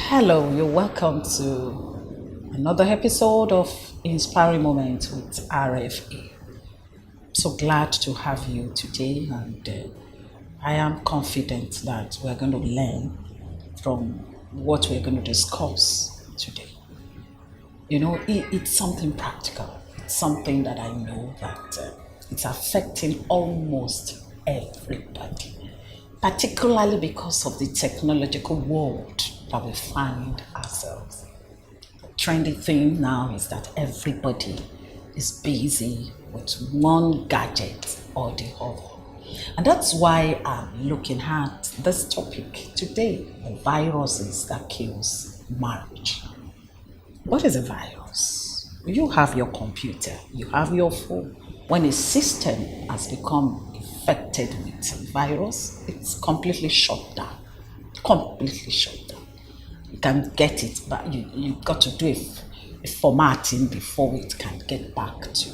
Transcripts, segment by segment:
Hello, you're welcome to another episode of Inspiring Moments with RFA. So glad to have you today, and I am confident that we're going to learn from what we're going to discuss today. It's something practical. It's something that I know that it's affecting almost everybody, particularly because of the technological world that we find ourselves. The trendy thing now is that everybody is busy with one gadget or the other. And that's why I'm looking at this topic today, the viruses that kills marriage. What is a virus? You have your computer, you have your phone. When a system has become infected with virus, it's completely shut down. Completely shut down. You can get it, but you've got to do a formatting before it can get back to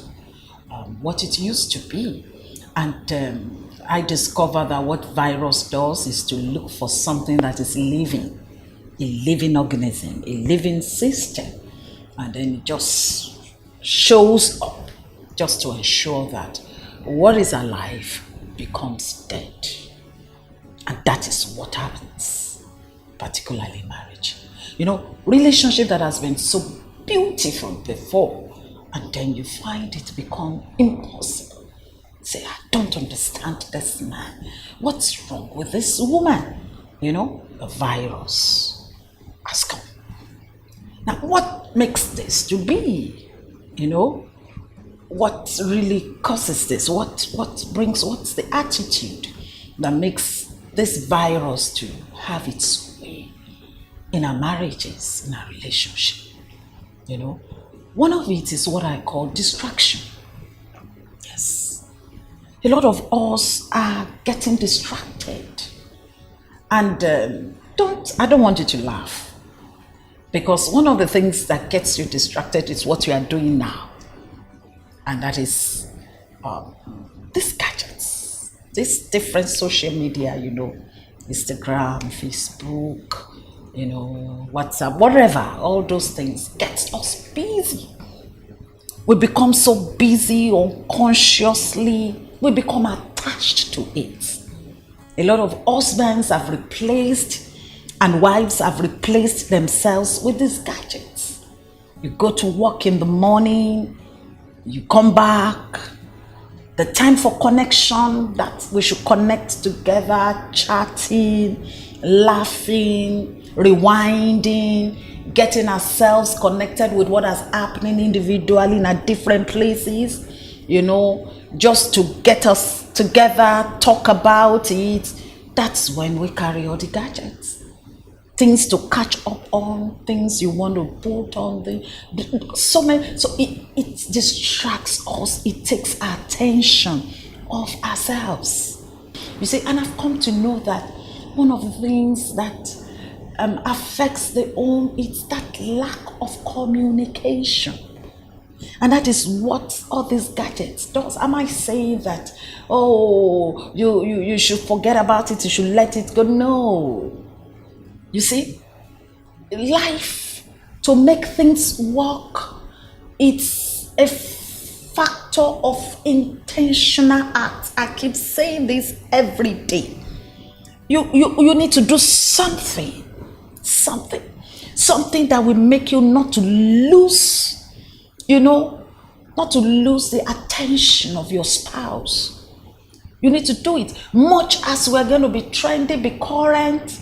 what it used to be. And I discovered that what virus does is to look for something that is living, a living organism, a living system, and then it just shows up just to ensure that what is alive becomes dead. And that is what happens, particularly marriage. Relationship that has been so beautiful before, and then you find it become impossible. Say, I don't understand this man. What's wrong with this woman? A virus has come. Now, what makes this to be? What really causes this? What's the attitude that makes this virus to have its way in our marriages, in our relationship? One of it is what I call distraction. Yes. A lot of us are getting distracted. And I don't want you to laugh. Because one of the things that gets you distracted is what you are doing now. And that is these gadgets, these different social media, Instagram, Facebook, WhatsApp, whatever, all those things get us busy. We become so busy unconsciously, we become attached to it. A lot of husbands have replaced and wives have replaced themselves with these gadgets. You go to work in the morning, you come back, the time for connection that we should connect together, chatting, laughing, rewinding, getting ourselves connected with what is happening individually in our different places, just to get us together, talk about it. That's when we carry all the gadgets. Things to catch up on, things you want to put on so it distracts us, it takes our attention off ourselves. You see, and I've come to know that one of the things that affects the home is that lack of communication. And that is what all these gadgets does. Am I saying that, you should forget about it, you should let it go? No. You see, life, to make things work, it's a factor of intentional act. I keep saying this every day. You need to do something that will make you not to lose, not to lose the attention of your spouse. You need to do it. Much as we're going to be trendy, be current,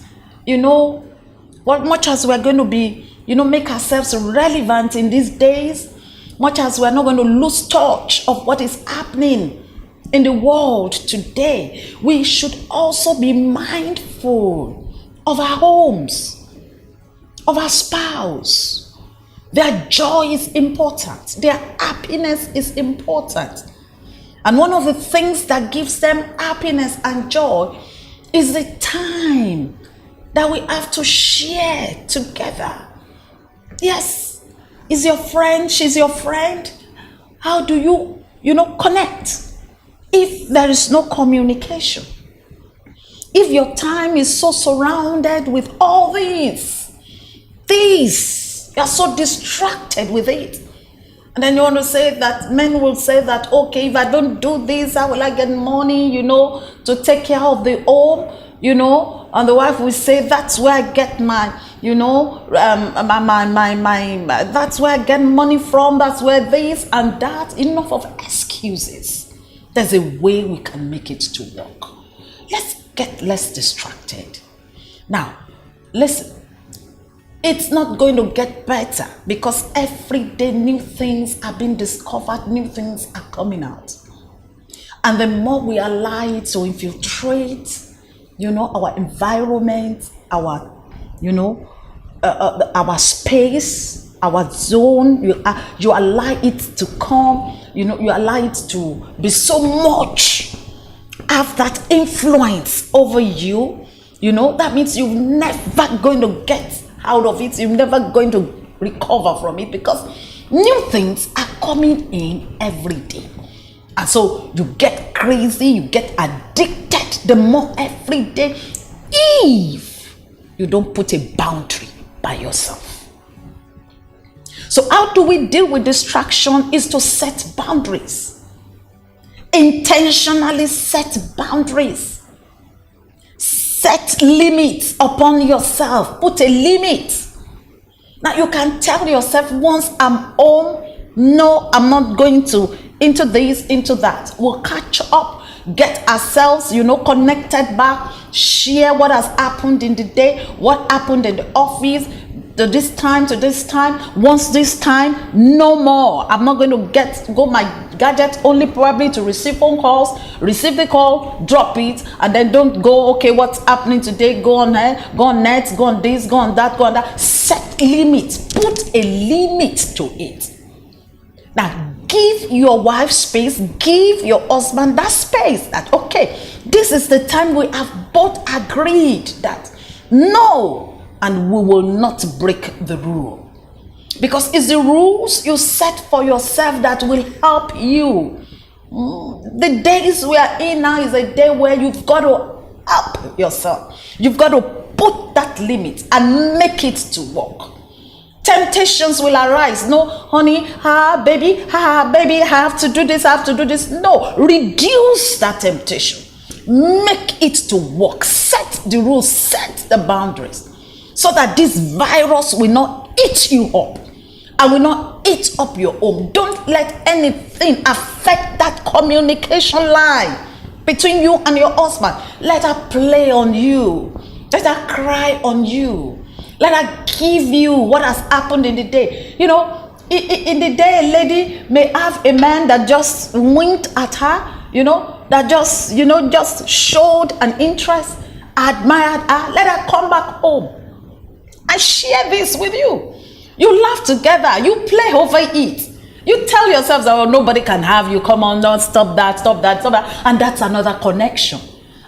much as we're going to be, make ourselves relevant in these days, much as we're not going to lose touch of what is happening in the world today, we should also be mindful of our homes, of our spouse. Their joy is important. Their happiness is important. And one of the things that gives them happiness and joy is the time that we have to share together. Yes, is your friend, she's your friend. How do you, connect if there is no communication? If your time is so surrounded with all these, this. You're so distracted with it. And then you want to say that, men will say that, okay, if I don't do this, how will I get money, to take care of the home, and the wife will say, that's where I get my, that's where I get money from, that's where this and that. Enough of excuses. There's a way we can make it to work. Let's get less distracted. Now, listen. It's not going to get better because every day new things are being discovered, new things are coming out. And the more we allow it to infiltrate, our environment, our space, our zone, you allow it to come, you allow it to be so much, have that influence over you, that means you're never going to get out of it. You're never going to recover from it because new things are coming in every day. And so you get crazy, you get addicted the more every day if you don't put a boundary by yourself. So how do we deal with distraction is to set boundaries. Intentionally set boundaries. Set limits upon yourself. Put a limit. Now you can tell yourself, once I'm home, no, I'm not going to into this, into that. We'll catch up, get ourselves, connected back, share what has happened in the day, what happened in the office, to this time, once this time, no more. I'm not going to go my gadget only probably to receive phone calls, receive the call, drop it, and then don't go, okay, what's happening today? Go on here, go on net, go on this, go on that, go on that. Set limits, put a limit to it. Now, give your wife space, give your husband that space that, okay, this is the time we have both agreed that no, and we will not break the rule. Because it's the rules you set for yourself that will help you. The days we are in now is a day where you've got to help yourself. You've got to put that limit and make it to work. Temptations will arise. No, honey, baby, I have to do this, I have to do this. No, reduce that temptation. Make it to work. Set the rules, set the boundaries. So that this virus will not eat you up and will not eat up your home. Don't let anything affect that communication line between you and your husband. Let her play on you. Let her cry on you. Let her give you what has happened in the day. In the day, a lady may have a man that just winked at her, that just showed an interest, admired her. Let her come back home and share this with you. You laugh together. You play over it. You tell yourselves that, nobody can have you. Come on, don't stop that, stop that, stop that. And that's another connection.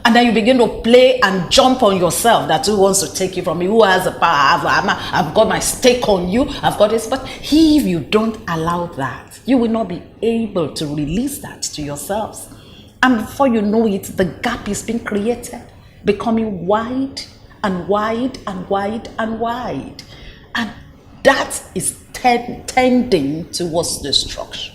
And then you begin to play and jump on yourself. That who wants to take you from me? Who has the power? I've got my stake on you. I've got this. But if you don't allow that, you will not be able to release that to yourselves. And before you know it, the gap is being created, becoming wide and wide and wide and wide. And that is tending towards destruction.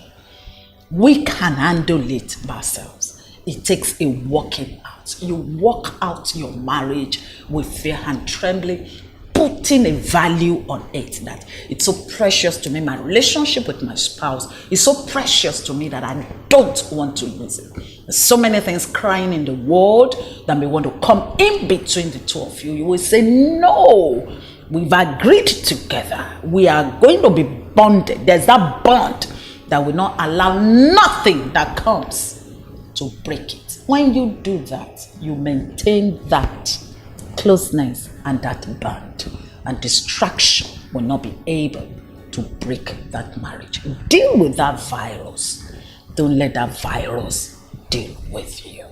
We can handle it by ourselves. It takes a working out. You work out your marriage with fear and trembling, putting a value on it, that it's so precious to me. My relationship with my spouse is so precious to me that I don't want to lose it. There's so many things crying in the world that may want to come in between the two of you. You will say, no, we've agreed together. We are going to be bonded. There's that bond that will not allow nothing that comes to break it. When you do that, you maintain that closeness and that bond, and distraction will not be able to break that marriage. Deal with that virus. Don't let that virus deal with you.